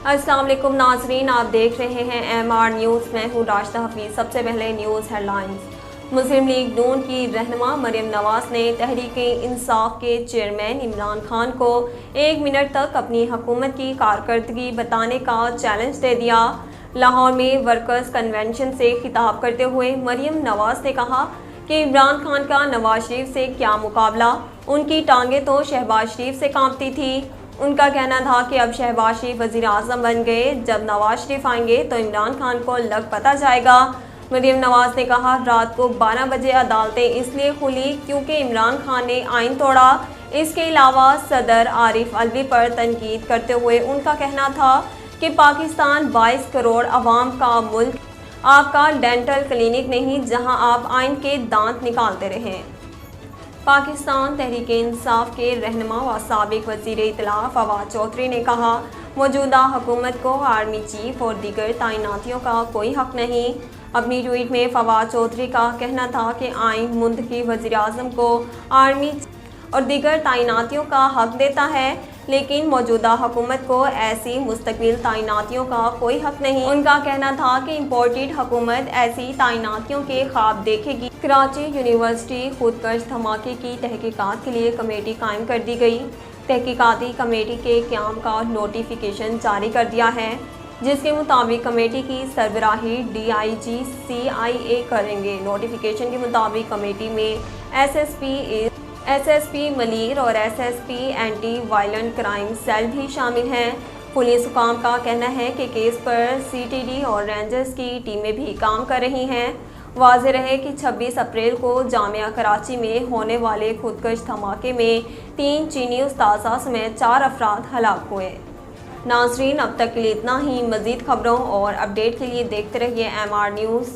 अस्सलाम वालेकुम नाजरीन, आप देख रहे हैं MR न्यूज़। मैं हूँ राशिदा हफीज़। सबसे पहले न्यूज़ हेडलाइंस। मुस्लिम लीग नून की रहनुमा मरियम नवाज ने तहरीक इंसाफ के चेयरमैन इमरान खान को 1 मिनट तक अपनी हुकूमत की कारकर्दगी बताने का चैलेंज दे दिया। लाहौर में वर्कर्स कन्वेंशन से खिताब करते हुए मरियम नवाज ने कहा कि इमरान खान का नवाज शरीफ से क्या मुकाबला, उनकी टांगें तो शहबाज शरीफ से कांपती थी। उनका कहना था कि अब शहबाज शरीफ वज़ीर आज़म बन गए, जब नवाज शरीफ आएंगे तो इमरान खान को लग पता जाएगा। मरियम नवाज ने कहा, रात को 12 बजे अदालतें इसलिए खुली क्योंकि इमरान खान ने आइन तोड़ा। इसके अलावा सदर आरिफ अलवी पर तनकीद करते हुए उनका कहना था कि पाकिस्तान 22 करोड़ अवाम का मुल्क, आपका डेंटल क्लिनिक नहीं जहां आप आइन के दांत निकालते रहें। पाकिस्तान तहरीक इंसाफ के रहनुमा व साबिक वज़ीर इत्तला फवाद चौधरी ने कहा, मौजूदा हुकूमत को आर्मी चीफ और दीगर तैनातियों का कोई हक नहीं। अपनी ट्वीट में फवाद चौधरी का कहना था कि आइन मुंतखब वज़ीर आज़म को आर्मी और दीगर तैनातियों का हक देता है, लेकिन मौजूदा हुकूमत को ऐसी मुस्तकिल तैनातियों का कोई हक नहीं। उनका कहना था कि इम्पोर्टेड हुकूमत ऐसी तैनातियों के ख्वाब देखेगी। कराची यूनिवर्सिटी खुदकश धमाके की तहकीकात के लिए कमेटी कायम कर दी गई। तहकीकाती कमेटी के क़याम का नोटिफिकेशन जारी कर दिया है, जिसके मुताबिक कमेटी की सरबराही DIG CIA करेंगे। नोटिफिकेशन के मुताबिक कमेटी में SSP मलीर और SSP anti violent crime cell भी शामिल हैं। पुलिस हुकाम का कहना है कि केस पर CTD और रेंजर्स की टीमें भी काम कर रही हैं। वाज़ेह रहे कि 26 अप्रैल को जामिया कराची में होने वाले खुदकश धमाके में 3 चीनी उस्ताज़ा समेत 4 अफराद हलाक हुए। नाज़रीन, अब तक के लिए इतना ही। मज़ीद खबरों और अपडेट के लिए देखते रहिए MR न्यूज़।